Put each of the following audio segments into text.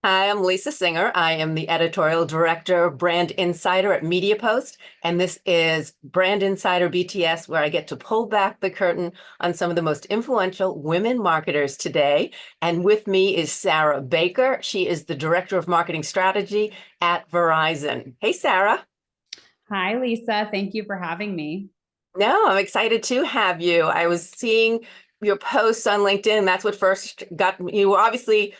Hi, I'm Lisa Singer. I am the editorial director, Brand Insider at Media Post, and this is Brand Insider BTS, where I get to pull back the curtain on some of the most influential women marketers today. And with me is Sarah Baker. She is the director of marketing strategy at Verizon. Hey, Sarah. Hi, Lisa. Thank you for having me. No, I'm excited to have you. I was seeing your posts on LinkedIn, and that's what first got me. You were obviously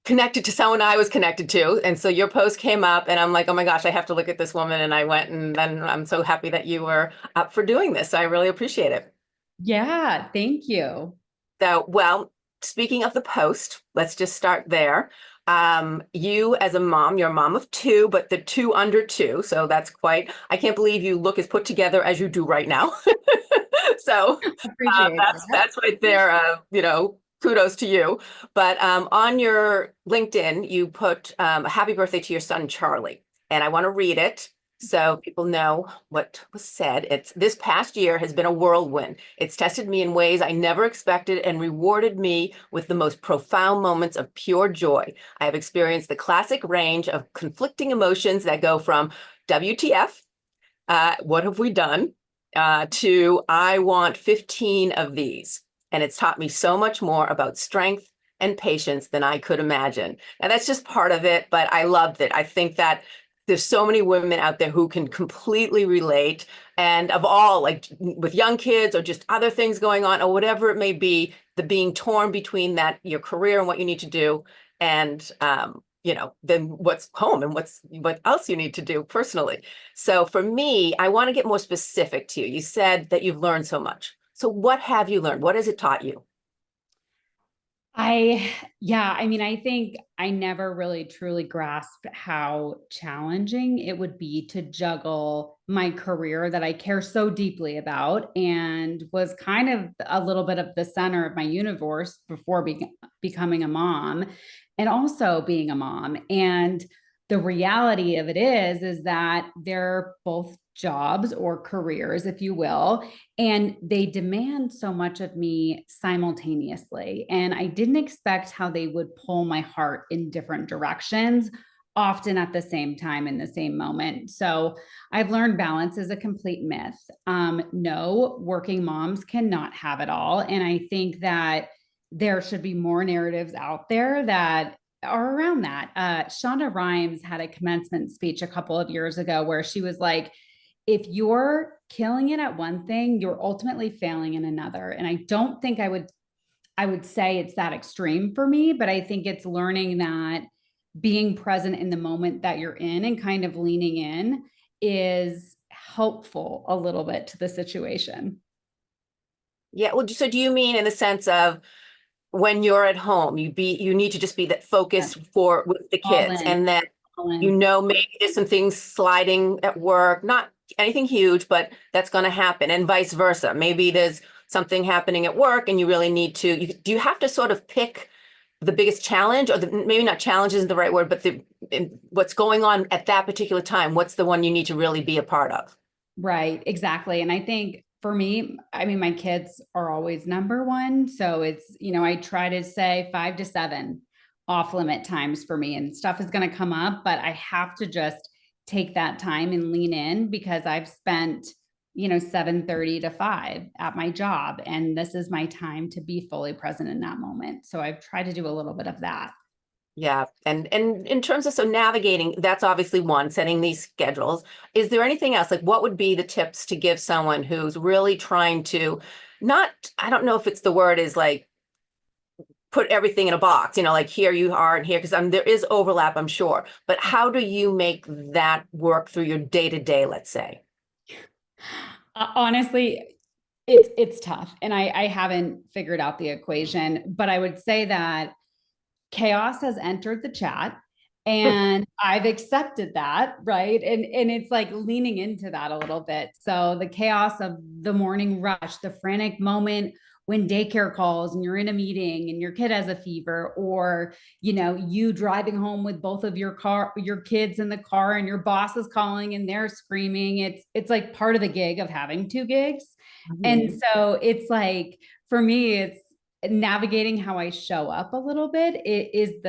connected to someone I was connected to. And so your post came up and I'm like, oh my gosh, I have to look at this woman. And I went and then I'm so happy that you were up for doing this. So I really appreciate it. Yeah, thank you. So, well, speaking of the post, let's just start there. You as a mom, you're a mom of two, but the two under two. So that's I can't believe you look as put together as you do right now. So Appreciate that. that's right there. Kudos to you. But on your LinkedIn, you put a happy birthday to your son Charlie, and I want to read it so people know what was said. It's this past year has been a whirlwind. It's tested me in ways I never expected and rewarded me with the most profound moments of pure joy. I have experienced the classic range of conflicting emotions that go from WTF, what have we done? To I want 15 of these. And it's taught me so much more about strength and patience than I could imagine. And that's just part of it, but I loved it. I think that there's so many women out there who can completely relate. And of all, like with young kids or just other things going on or whatever it may be, the being torn between that, your career and what you need to do, and then what's home and what else you need to do personally. So for me, I want to get more specific to you. You said that you've learned so much. So what have you learned? What has it taught you? Yeah, I mean, I think I never really truly grasped how challenging it would be to juggle my career that I care so deeply about and was kind of a little bit of the center of my universe before becoming a mom and also being a mom. And the reality of it is that they're both jobs or careers, if you will, and they demand so much of me simultaneously. And I didn't expect how they would pull my heart in different directions, often at the same time in the same moment. So I've learned balance is a complete myth. No, working moms cannot have it all. And I think that there should be more narratives out there that are around that. Shonda Rhimes had a commencement speech a couple of years ago where she was like, if you're killing it at one thing, you're ultimately failing in another. And I don't think I would say it's that extreme for me, but I think it's learning that being present in the moment that you're in and kind of leaning in is helpful a little bit to the situation. Yeah, well, so do you mean in the sense of when you're at home, you need to just be that Yeah. focus for with the All kids, in, and then all in. maybe there's some things sliding at work, not anything huge, but that's going to happen, and vice versa. Maybe there's something happening at work, and you really need to. Do you have to sort of pick the biggest challenge, or maybe not challenge isn't the right word, but what's going on at that particular time? What's the one you need to really be a part of? Right, exactly. And I think for me, I mean, my kids are always number one. So I try to say 5 to 7 off limit times for me, and stuff is going to come up, but I have to just take that time and lean in because I've spent, 7:30 to 5 at my job. And this is my time to be fully present in that moment. So I've tried to do a little bit of that. Yeah, and in terms of so navigating, that's obviously one, setting these schedules. Is there anything else? Like what would be the tips to give someone who's really trying to not, I don't know if it's the word is like put everything in a box, like here you are and here, because there is overlap, I'm sure. But how do you make that work through your day to day, let's say? Honestly, it's tough, and I haven't figured out the equation. But I would say that chaos has entered the chat, and I've accepted that, right? And it's like leaning into that a little bit. So the chaos of the morning rush, the frantic moment when daycare calls and you're in a meeting and your kid has a fever, or you driving home with both of your kids in the car, and your boss is calling and they're screaming. It's like part of the gig of having two gigs. And Mhm. so it's like, for me, it's navigating how I show up a little bit. It is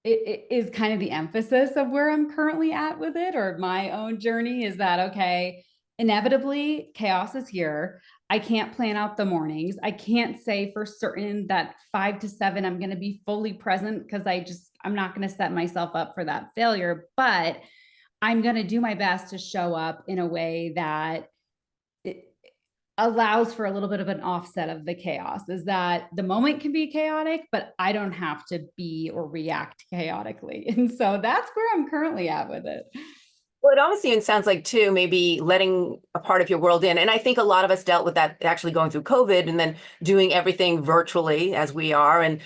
it is kind of the emphasis of where I'm currently at with it, or my own journey, is that, okay, inevitably chaos is here. I can't plan out the mornings. I can't say for certain that 5 to 7 I'm going to be fully present, because I'm not going to set myself up for that failure. But I'm going to do my best to show up in a way that it allows for a little bit of an offset of the chaos, is that the moment can be chaotic, but I don't have to be or react chaotically. And so that's where I'm currently at with it. Well, it almost even sounds like too, maybe letting a part of your world in. And I think a lot of us dealt with that actually going through COVID and then doing everything virtually as we are. And,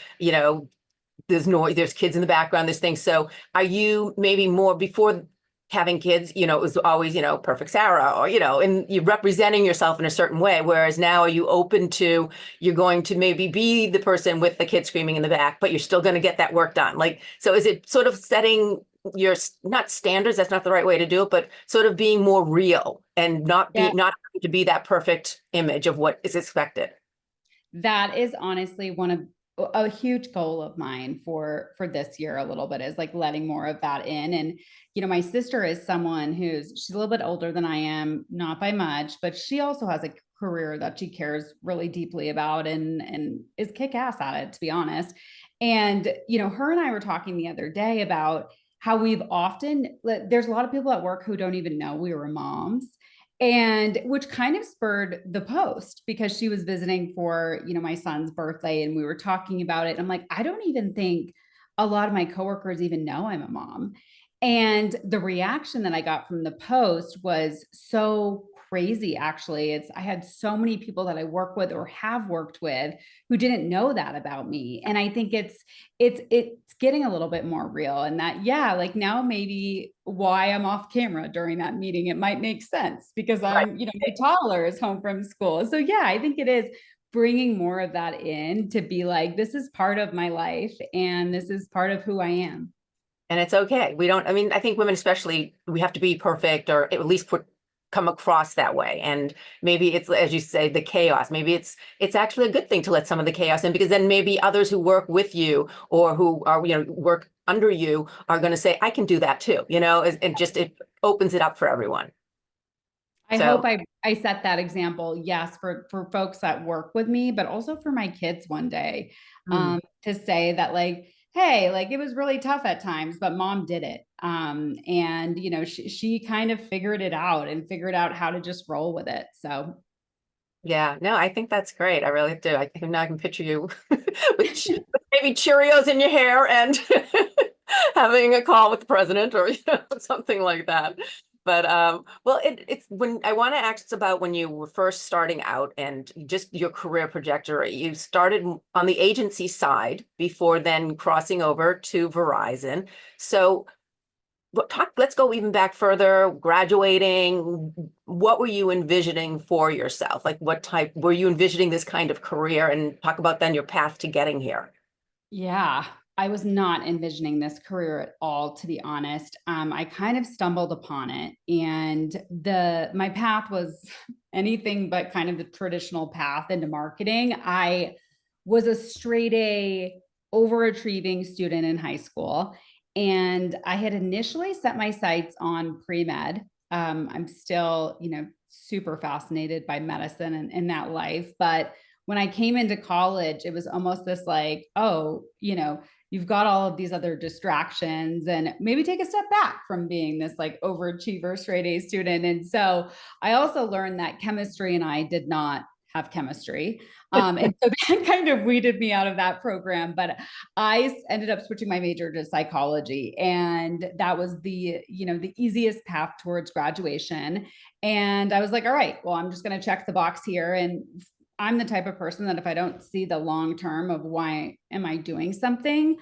there's noise, there's kids in the background, there's things. So are you maybe more before having kids, it was always, perfect Sarah, or, and you're representing yourself in a certain way. Whereas now are you open to, you're going to maybe be the person with the kid screaming in the back, but you're still going to get that work done. Like, so is it sort of setting your, not standards, that's not the right way to do it, but sort of being more real and not having to be that perfect image of what is expected? That is honestly one of a huge goal of mine for this year, a little bit, is like letting more of that in. And my sister is someone she's a little bit older than I am, not by much, but she also has a career that she cares really deeply about, and is kick ass at it, to be honest. And her and I were talking the other day about how there's a lot of people at work who don't even know we were moms, and which kind of spurred the post, because she was visiting for my son's birthday, and we were talking about it, and I'm like, I don't even think a lot of my coworkers even know I'm a mom. And the reaction that I got from the post was so crazy. Actually, I had so many people that I work with or have worked with who didn't know that about me. And I think it's getting a little bit more real, and that, yeah, like now maybe why I'm off camera during that meeting, it might make sense, because Right. my toddler is home from school. So yeah, I think it is bringing more of that in, to be like, this is part of my life and this is part of who I am. And it's okay. We don't, I mean, I think women especially, we have to be perfect or at least come across that way. And maybe it's, as you say, the chaos. Maybe it's actually a good thing to let some of the chaos in, because then maybe others who work with you or who are, work under you are going to say, I can do that too, and just it opens it up for everyone. I hope So I set that example, yes, for folks that work with me, but also for my kids one day, mm, to say that, like, hey, like, it was really tough at times, but mom did it. And she kind of figured it out, and figured out how to just roll with it. So yeah, no, I think that's great. I really do. I think now I can picture you with with maybe Cheerios in your hair and having a call with the president or something like that. But well, it's when I want to ask about when you were first starting out and just your career trajectory. You started on the agency side before then crossing over to Verizon. So let's go even back further, graduating. What were you envisioning for yourself? Like what type were you envisioning this kind of career, and talk about then your path to getting here? yeah, I was not envisioning this career at all, to be honest. I kind of stumbled upon it, and my path was anything but kind of the traditional path into marketing. I was a straight A overachieving student in high school, and I had initially set my sights on pre-med. I'm still, super fascinated by medicine and that life, but when I came into college, it was almost this like, oh, you've got all of these other distractions, and maybe take a step back from being this like overachiever straight A student. And so I also learned that chemistry and I did not have chemistry. And so that kind of weeded me out of that program. But I ended up switching my major to psychology. And that was the easiest path towards graduation. And I was like, all right, well, I'm just going to check the box here. And I'm the type of person that if I don't see the long term of why am I doing something,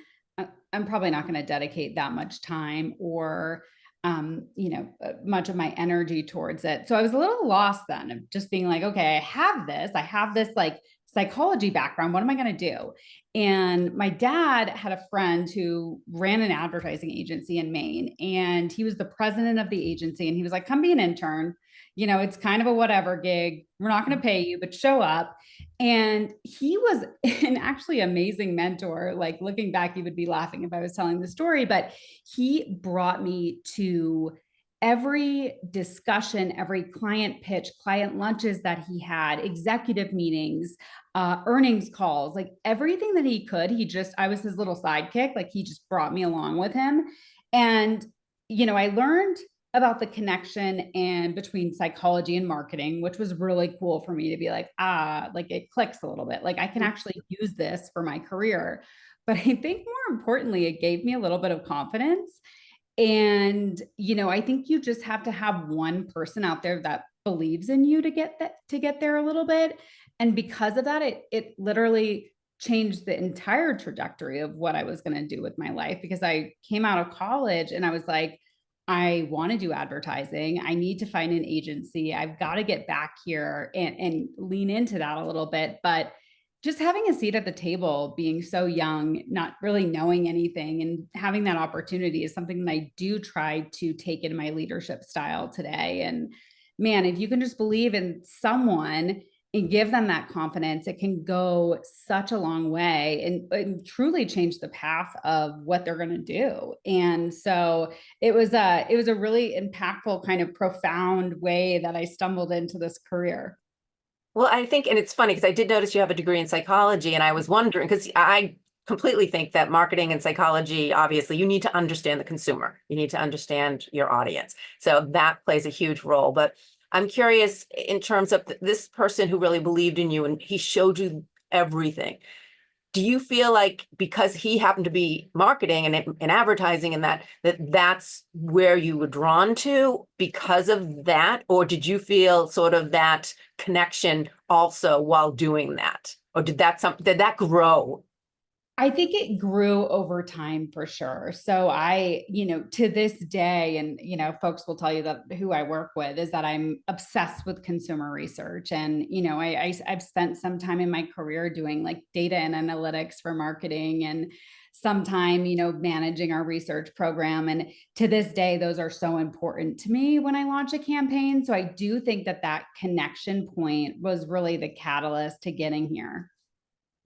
I'm probably not going to dedicate that much time or much of my energy towards it. So I was a little lost then, of just being like, okay, I have this like psychology background. What am I going to do? And my dad had a friend who ran an advertising agency in Maine, and he was the president of the agency. And he was like, come be an intern. You know, it's kind of a whatever gig. We're not going to pay you, but show up. And he was an actually amazing mentor. Like looking back, you would be laughing if I was telling the story, but he brought me to every discussion, every client pitch, client lunches that he had, executive meetings, earnings calls, like everything that he could. I was his little sidekick. Like he just brought me along with him. And, you know, I learned about the connection and between psychology and marketing, which was really cool for me to be like, like it clicks a little bit. Like I can actually use this for my career. But I think more importantly, it gave me a little bit of confidence. And, you know, I think you just have to have one person out there that believes in you to get there a little bit. And because of that, it literally changed the entire trajectory of what I was going to do with my life, because I came out of college and I was like, I want to do advertising. I need to find an agency. I've got to get back here and lean into that a little bit. But just having a seat at the table, being so young, not really knowing anything, and having that opportunity is something that I do try to take in my leadership style today. And man, if you can just believe in someone and give them that confidence, it can go such a long way and truly change the path of what they're going to do. And so it was a really impactful, kind of profound way that I stumbled into this career. Well, I think, and it's funny because I did notice you have a degree in psychology, and I was wondering because I completely think that marketing and psychology, obviously, you need to understand the consumer. You need to understand your audience. So that plays a huge role. But I'm curious in terms of this person who really believed in you and he showed you everything. Do you feel like because he happened to be marketing and advertising and that's where you were drawn to because of that? Or did you feel sort of that connection also while doing that? Or did that grow? I think it grew over time for sure. So you know, to this day, and, you know, folks will tell you that who I work with is that I'm obsessed with consumer research. And, you know, I've spent some time in my career doing like data and analytics for marketing and some time, you know, managing our research program. And to this day, those are so important to me when I launch a campaign. So I do think that that connection point was really the catalyst to getting here.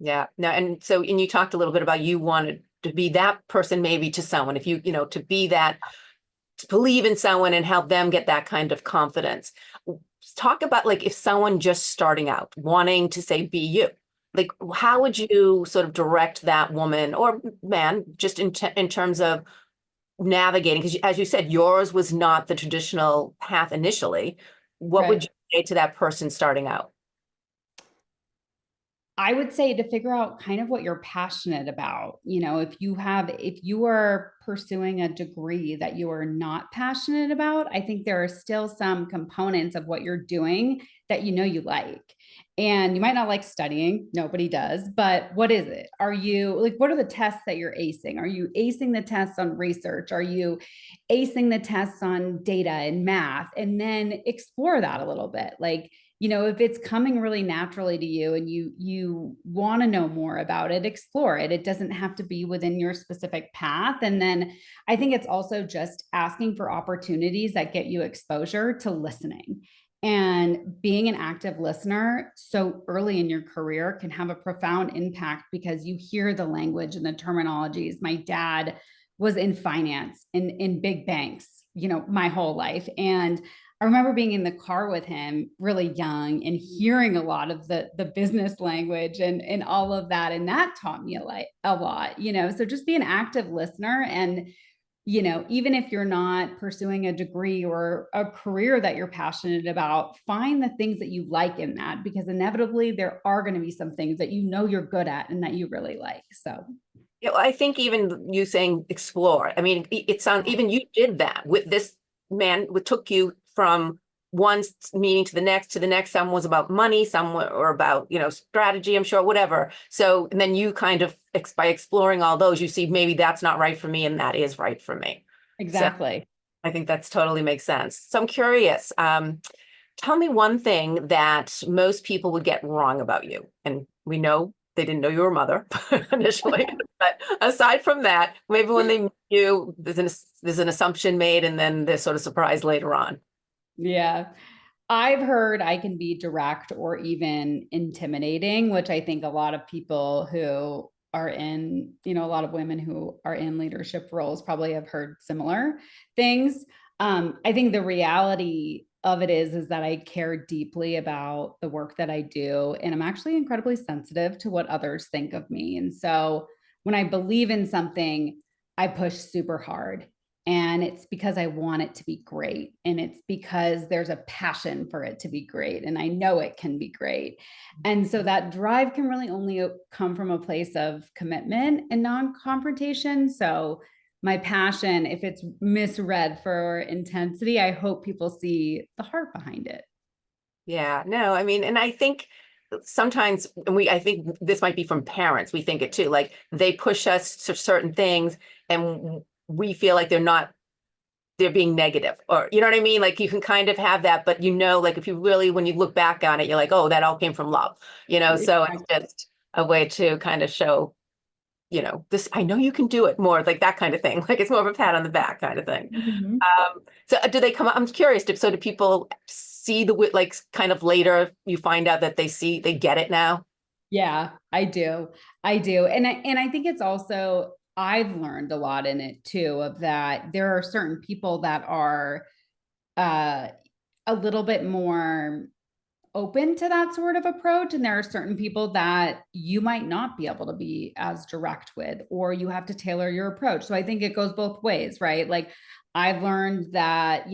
Yeah. No, and you talked a little bit about you wanted to be that person maybe to someone, if you know, to be that, to believe in someone and help them get that kind of confidence. Talk about like if someone just starting out wanting to say be you, like how would you sort of direct that woman or man just in terms of navigating? Because as you said, yours was not the traditional path initially. What would Right. you say to that person starting out? I would say to figure out kind of what you're passionate about. You know, if you are pursuing a degree that you are not passionate about, I think there are still some components of what you're doing that you know you like. And you might not like studying, nobody does, but what is it? Are you like, what are the tests that you're acing? Are you acing the tests on research? Are you acing the tests on data and math? And then explore that a little bit. Like, you know, if it's coming really naturally to you and you want to know more about it, explore it. It doesn't have to be within your specific path. And then I think it's also just asking for opportunities that get you exposure to listening. And being an active listener so early in your career can have a profound impact because you hear the language and the terminologies. My dad was in finance in big banks, you know, my whole life. And I remember being in the car with him really young and hearing a lot of the business language and all of that. And that taught me a lot, you know. So just be an active listener. And, you know, even if you're not pursuing a degree or a career that you're passionate about, find the things that you like in that, because inevitably there are going to be some things that you know you're good at and that you really like. So You know, I think even you saying explore, I mean, it sounds, even you did that with this man, what took you from one meeting to the next. Some was about money, some or about, you know, strategy, I'm sure, whatever. So, and then you kind of, by exploring all those, you see maybe that's not right for me and that is right for me. So exactly. I think that's totally makes sense. So I'm curious, tell me one thing that most people would get wrong about you and we know they didn't know you were a mother initially. But aside from that, maybe when they meet you, there's an assumption made and then they're sort of surprised later on. Yeah. I've heard I can be direct or even intimidating, which I think a lot of people who are in, a lot of women who are in leadership roles probably have heard similar things. I think the reality of it is that I care deeply about the work that I do, and I'm actually incredibly sensitive to what others think of me. And so when I believe in something, I push super hard. And it's because I want it to be great. And it's because there's a passion for it to be great. And I know it can be great. And so that drive can really only come from a place of commitment and non confrontation. So my passion, if it's misread for intensity, I hope people see the heart behind it. Yeah, no, I mean, and I think sometimes, I think this might be from parents, we think it too, like they push us to certain things and we feel like they're being negative, or you know what I mean? Like you can kind of have that, but like if you really, when you look back on it, you're like, oh, that all came from love, so it's just a way to kind of show, this, I know you can do it more, like that kind of thing. Like it's more of a pat on the back kind of thing. Mhm. So do they come up? I'm curious. Do people see like kind of later you find out that they get it now? Yeah, I do. I do. And I think it's also I've learned a lot in it too of that there are certain people that are uh a little bit more open to that sort of approach, and there are certain people that you might not be able to be as direct with, or you have to tailor your approach. So I think it goes both ways, right? Like I've learned that,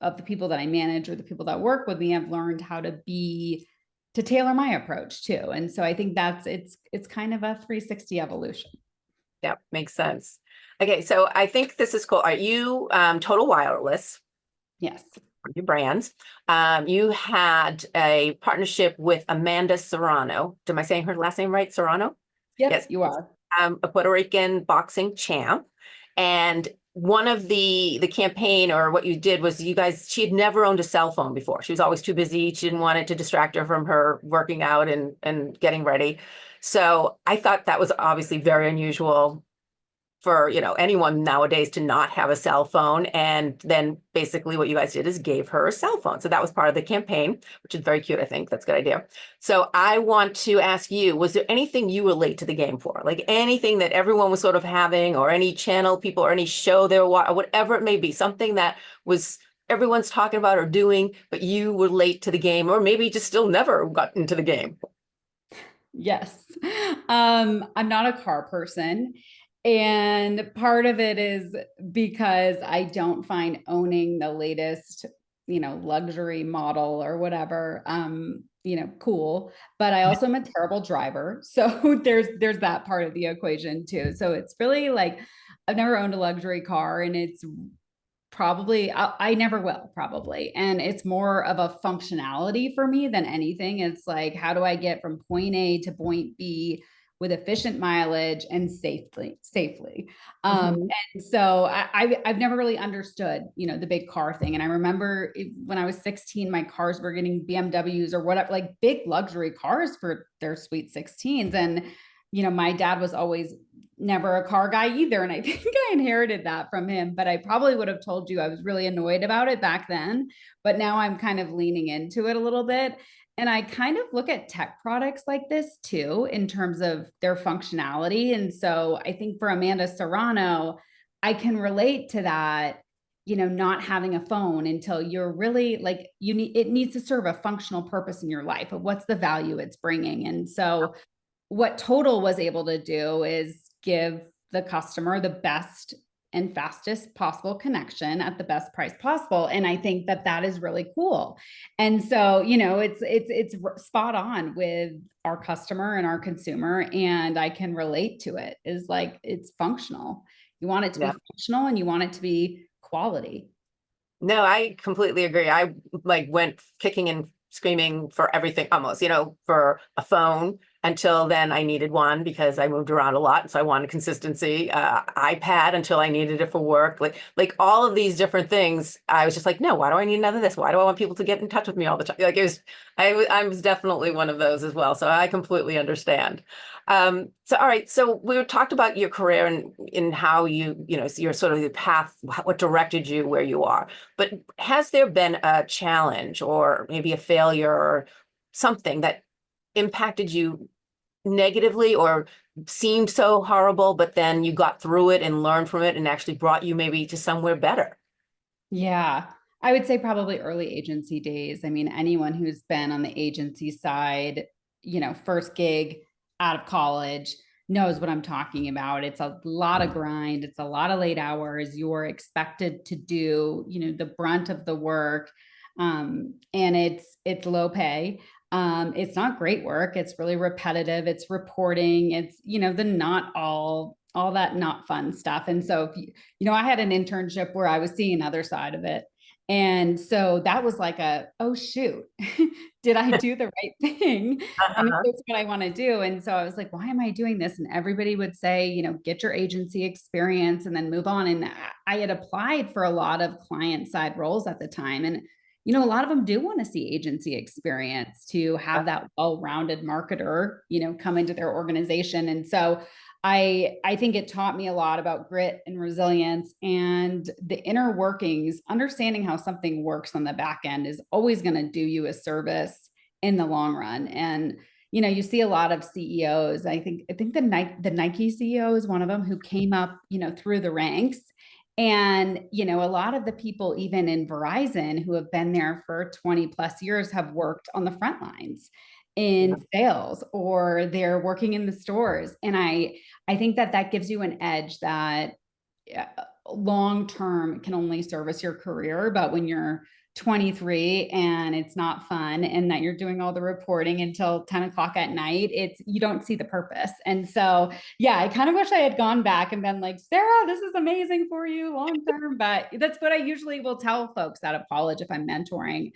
of the people that I manage or the people that work with me, I've learned how to tailor my approach too. And so I think it's kind of a 360 evolution. Yeah, makes sense. Okay, so I think this is cool. Are you Total Wireless? Yes. Your brands. You had a partnership with Amanda Serrano. Am I saying her last name right? Serrano? Yep, Yes. you are. A Puerto Rican boxing champ. And one of the campaign, or what you did, was she had never owned a cell phone before. She was always too busy. She didn't want it to distract her from her working out and getting ready. So I thought that was obviously very unusual for anyone nowadays to not have a cell phone. And then basically what you guys did is gave her a cell phone. So that was part of the campaign, which is very cute. I think that's a good idea. So I want to ask you, was there anything you relate to the game for, like anything that everyone was sort of having, or any channel people, or any show there, or whatever it may be, something that was everyone's talking about or doing, but you relate to the game, or maybe just still never got into the game? Yes. I'm not a car person. And part of it is because I don't find owning the latest, luxury model or whatever, cool. But I also am a terrible driver. So there's that part of the equation too. So it's really like I've never owned a luxury car, and it's probably I never will probably, and it's more of a functionality for me than anything. It's like, how do I get from point A to point B with efficient mileage and safely. Mhm. And so I've never really understood, the big car thing. And I remember when I was 16, my cars were getting BMWs or whatever, like big luxury cars for their sweet 16s. And my dad was always never a car guy either. And I think I inherited that from him, but I probably would have told you I was really annoyed about it back then. But now I'm kind of leaning into it a little bit. And I kind of look at tech products like this too, in terms of their functionality. And so I think for Amanda Serrano, I can relate to that, not having a phone until you're really like, it needs to serve a functional purpose in your life of what's the value it's bringing. And so what Total was able to do is give the customer the best and fastest possible connection at the best price possible. And I think that is really cool. And so, it's spot on with our customer and our consumer, and I can relate to it. Is like it's functional. You want it to be Yeah. functional and you want it to be quality. No, I completely agree. I like went kicking and screaming for everything almost, for a phone. Until then, I needed one because I moved around a lot, so I wanted consistency. iPad until I needed it for work. Like all of these different things, I was just like, no, why do I need another this? Why do I want people to get in touch with me all the time? Like it was, I was definitely one of those as well. So I completely understand. So all right, so we talked about your career and in how so your sort of the path, what directed you where you are. But has there been a challenge or maybe a failure or something that impacted you negatively or seemed so horrible, but then you got through it and learned from it and actually brought you maybe to somewhere better? Yeah, I would say probably early agency days. I mean, anyone who's been on the agency side, first gig out of college knows what I'm talking about. It's a lot of grind, it's a lot of late hours. You're expected to do, the brunt of the work. And it's low pay. It's not great work. It's really repetitive. It's reporting. It's, the not all that not fun stuff. And so if I had an internship where I was seeing another side of it. And so that was like oh shoot, did I do the right thing? And Uh-huh. it's what I want to do. And so I was like, why am I doing this? And everybody would say, get your agency experience and then move on. And I had applied for a lot of client side roles at the time. And a lot of them do want to see agency experience to have that well-rounded marketer, come into their organization. And so I think it taught me a lot about grit and resilience and the inner workings. Understanding how something works on the back end is always going to do you a service in the long run. And you see a lot of CEOs. I think the Nike CEO is one of them who came up, through the ranks. And a lot of the people even in Verizon who have been there for 20 plus years have worked on the front lines Yeah. in sales, or they're working in the stores. And I think that gives you an edge that long term can only service your career. But when you're 23 and it's not fun and that you're doing all the reporting until 10 o'clock at night, you don't see the purpose. And so, yeah, I kind of wish I had gone back and been like, Sarah, this is amazing for you long term. But that's what I usually will tell folks out of college if I'm mentoring.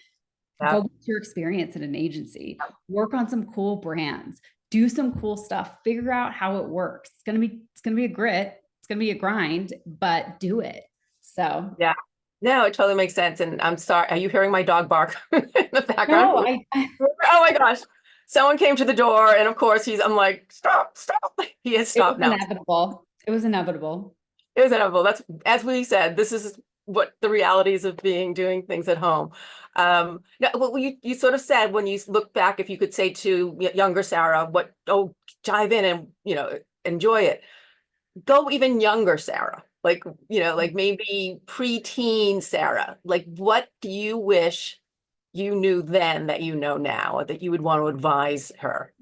Yeah. Go get your experience at an agency, work on some cool brands, do some cool stuff, figure out how it works. It's gonna be a grit, it's gonna be a grind, but do it. So Yeah. No, it totally makes sense. And I'm sorry. Are you hearing my dog bark in the background? no, Oh my gosh. Someone came to the door and of course I'm like, stop, stop. He has it was stopped now. inevitable. It was inevitable. It was inevitable. That's, as we said, this is what the realities of doing things at home. No, well, you sort of said when you look back, if you could say to younger Sarah, dive in and, enjoy it. Go even younger Sarah, like maybe preteen Sarah. Like, what do you wish you knew then that you know now, or that you would want to advise her?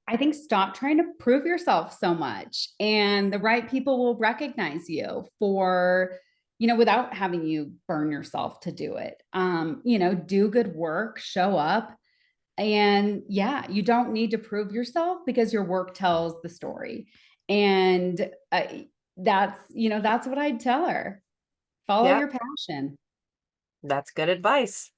I think stop trying to prove yourself so much, and the right people will recognize you for, without having you burn yourself to do it. Do good work, show up. And yeah, you don't need to prove yourself because your work tells the story. And that's what I'd tell her. Follow Yeah, your passion. that's good advice.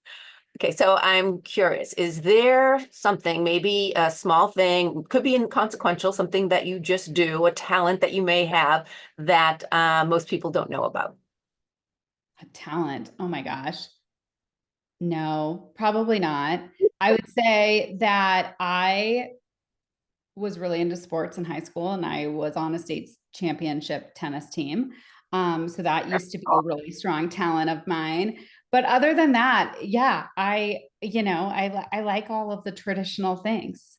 Okay, so I'm curious, is there something, maybe a small thing, could be inconsequential, something that you just do, a talent that you may have that most people don't know about? A talent. Oh my gosh. No, probably not. I would say that I was really into sports in high school and I was on a state championship tennis team. So that used to be a really strong talent of mine. But other than that, yeah, I like all of the traditional things.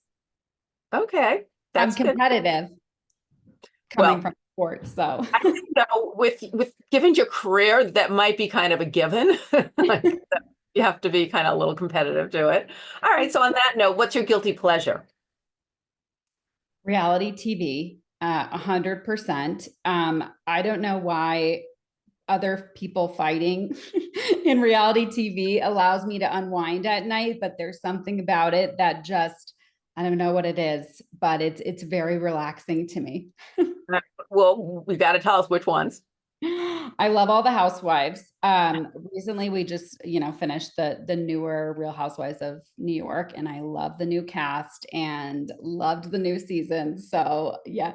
Okay, I'm that's good. competitive coming Well, from sports, so I think with given your career, that might be kind of a given. Like, you have to be kind of a little competitive to it. All right, so on that note, what's your guilty pleasure? reality TV, 100%. I don't know why other people fighting in reality TV allows me to unwind at night, but there's something about it that just, I don't know what it is, but it's very relaxing to me. Well, we got to tell us which ones. I love all the housewives. Recently we just, finished the newer Real Housewives of New York, and I love the new cast and loved the new season. So yeah.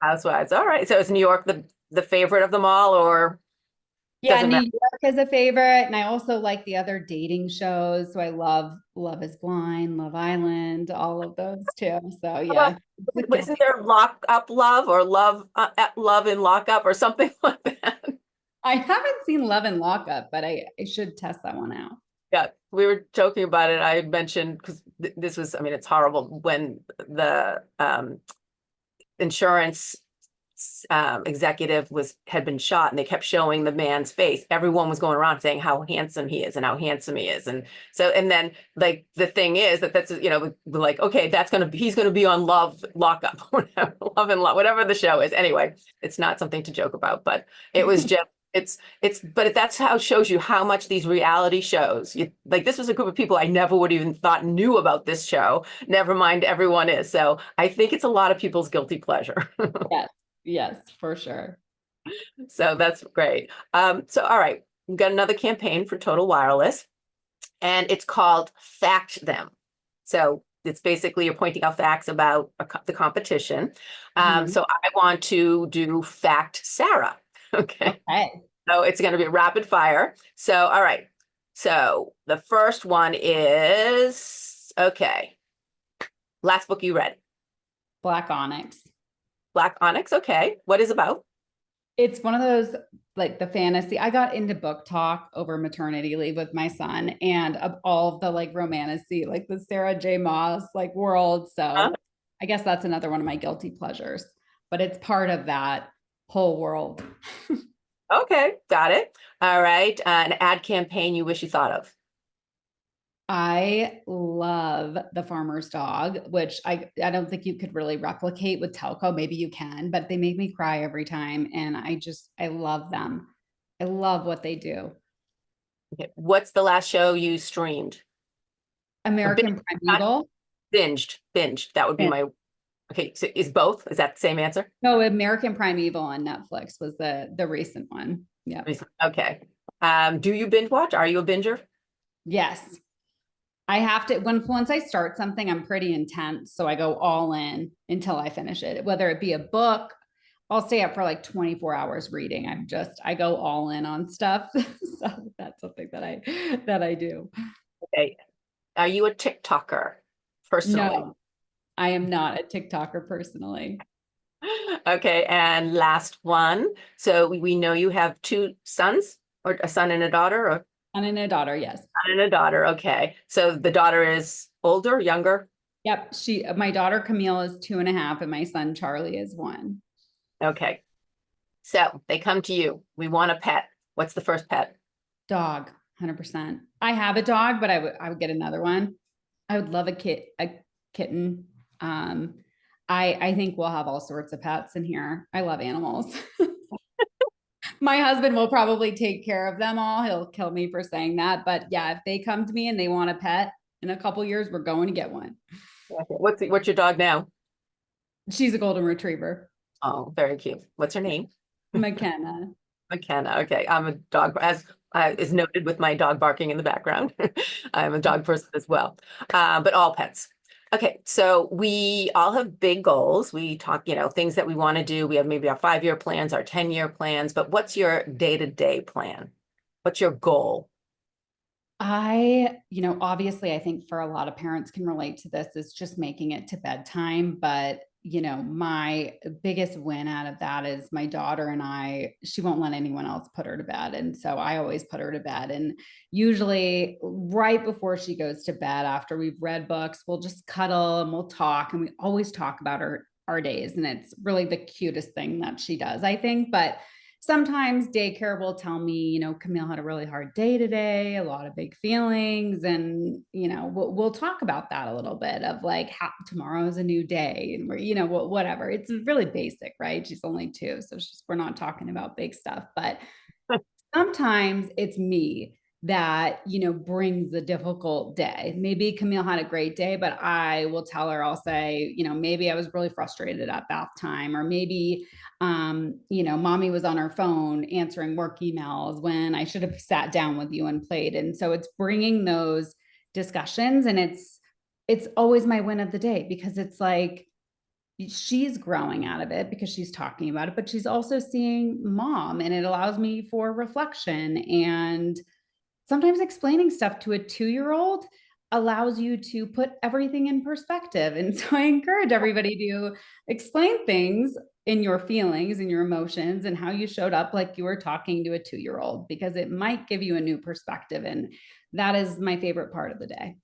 Housewives. All right. So is New York the favorite of them all, or Yeah, doesn't New matter? York is a favorite. And I also like the other dating shows. So I love Love is Blind, Love Island, all of those too. So How about, yeah. It's a isn't there Lock Up Love or Love in Lock Up or something like that? I haven't seen Love and Lockup, but I should test that one out. Yeah, we were joking about it. I had mentioned because this was, I mean, it's horrible when the insurance executive had been shot and they kept showing the man's face. Everyone was going around saying how handsome he is and how handsome he is. And so, and then like the thing is that's, we're like, okay, he's gonna be on Love Lockup, whatever, Love and Love, whatever the show is. Anyway, it's not something to joke about, but it was just, but that's how it shows you how much these reality shows, like this was a group of people I never would even thought knew about this show. Never mind, everyone is. So I think it's a lot of people's guilty pleasure. Yes, yes, for sure. So that's great. So all right, we've got another campaign for Total Wireless, and it's called Fact Them. So it's basically you're pointing out facts about the competition. Mhm. So I want to do Fact Sarah. Okay. Okay. So it's going to be rapid fire. So, all right. So the first one is okay. Last book you read, Black Onyx. Black Onyx. Okay. What is about? It's one of those like the fantasy. I got into book talk over maternity leave with my son and of all of the like romantasy, like the Sarah J. Maas like world. Huh? So I guess that's another one of my guilty pleasures, but it's part of that whole world. Okay. Got it. All right. An ad campaign you wish you thought of. I love the farmer's dog, which I don't think you could really replicate with telco. Maybe you can, but they make me cry every time. And I love them. I love what they do. Okay. What's the last show you streamed? Or American Prime not Eagle. binged. That would be my, okay. So is both? Is that the same answer? No, American Prime Evil on Netflix was the recent one. Yeah. Okay. Do you binge watch? Are you a binger? Yes. I have to once I start something, I'm pretty intense. So I go all in until I finish it. Whether it be a book, I'll stay up for like 24 hours reading. I go all in on stuff. So that's something that I do. Okay. Are you a TikToker personally? No, I am not a TikToker personally. Okay. And last one. So we know you have two sons, or a son and a daughter, or And a daughter, yes. son and a daughter. Okay. So the daughter is older, younger? Yep. My daughter Camille is 2.5, and my son Charlie is 1. Okay. So they come to you. We want a pet. What's the first pet? Dog, 100%. I have a dog, but I would get another one. I would love a kitten. Um, I think we'll have all sorts of pets in here. I love animals. My husband will probably take care of them all. He'll kill me for saying that, but yeah, if they come to me and they want a pet in a couple years, we're going to get one. Okay. What's your dog now? She's a golden retriever, Oh, very cute. What's her name? McKenna. McKenna. Okay. I'm a dog, as is noted with my dog barking in the background. I'm a dog person as well, but all pets. Okay. So we all have big goals. We talk, things that we want to do. We have maybe our 5-year plans, our 10-year plans, but what's your day-to-day plan? What's your goal? Obviously, I think for a lot of parents can relate to this is just making it to bedtime. But, my biggest win out of that is my daughter and she won't let anyone else put her to bed. And so I always put her to bed. And usually right before she goes to bed, after we've read books, we'll just cuddle and we'll talk. And we always talk about our days. And it's really the cutest thing that she does, I think. But sometimes daycare will tell me, Camille had a really hard day today, a lot of big feelings. And, we'll talk about that a little bit of like how tomorrow is a new day and whatever. It's really basic, right? She's only 2. So we're not talking about big stuff, but sometimes it's me that, brings the difficult day. Maybe Camille had a great day, but I will tell her, I'll say, maybe I was really frustrated at bath time, or maybe, mommy was on her phone answering work emails when I should have sat down with you and played. And so it's bringing those discussions, and it's always my win of the day, because it's like, she's growing out of it because she's talking about it, but she's also seeing mom, and it allows me for reflection. And sometimes explaining stuff to a 2-year-old allows you to put everything in perspective. And so I encourage everybody to explain things in your feelings and your emotions and how you showed up like you were talking to a 2-year-old, because it might give you a new perspective. And that is my favorite part of the day.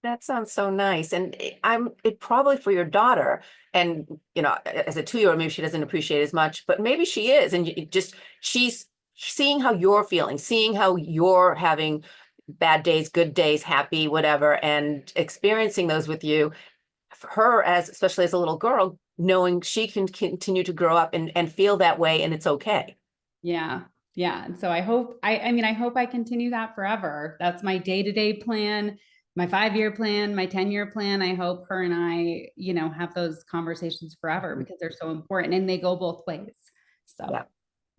That sounds so nice. And it probably for your daughter, and as a 2-year-old, maybe she doesn't appreciate it as much, but maybe she is. And she's seeing how you're feeling, seeing how you're having bad days, good days, happy, whatever, and experiencing those with you. For her, especially as a little girl, knowing she can continue to grow up and feel that way, and it's okay. Yeah. Yeah. And so I hope I continue that forever. That's my day-to-day plan, my 5-year plan, my 10-year plan. I hope her and I, have those conversations forever, because they're so important and they go both ways. So, Yeah.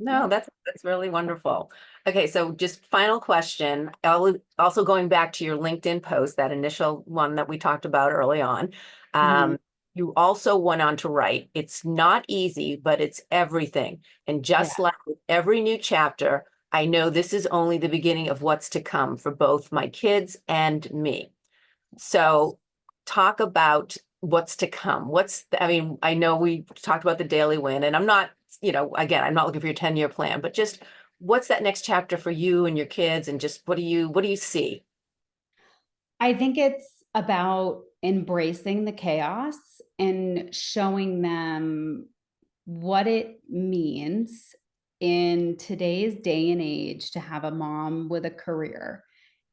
No, yeah. that's really wonderful. Okay, so just final question. Also going back to your LinkedIn post, that initial one that we talked about early on. Mhm. You also went on to write, it's not easy, but it's everything. And Yeah. just like with every new chapter, I know this is only the beginning of what's to come for both my kids and me. So talk about what's to come. I mean, I know we talked about the daily win, and I'm not, again, I'm not looking for your 10-year plan, but just what's that next chapter for you and your kids, and just what do you see? I think it's about embracing the chaos and showing them what it means in today's day and age to have a mom with a career.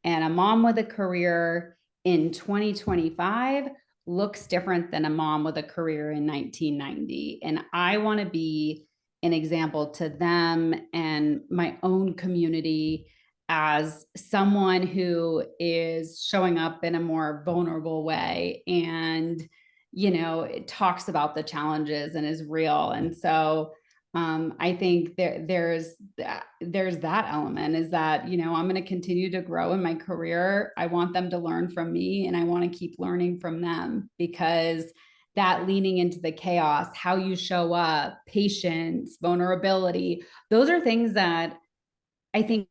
And a mom with a career in 2025 looks different than a mom with a career in 1990. And I want to be an example to them and my own community as someone who is showing up in a more vulnerable way, and it talks about the challenges and is real. And so I think there's that element, is that I'm going to continue to grow in my career. I want them to learn from me, and I want to keep learning from them, because that leaning into the chaos, how you show up, patience, vulnerability, those are things that I think.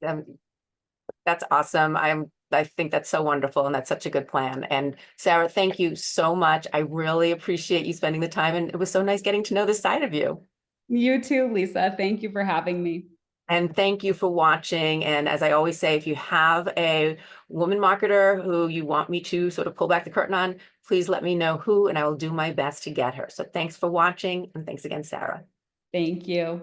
Um, that's awesome. I think that's so wonderful, and that's such a good plan. And Sarah, thank you so much. I really appreciate you spending the time, and it was so nice getting to know this side of you. You too, Lisa. Thank you for having me. And thank you for watching. And as I always say, if you have a woman marketer who you want me to sort of pull back the curtain on, please let me know who, and I will do my best to get her. So thanks for watching, and thanks again, Sarah. Thank you.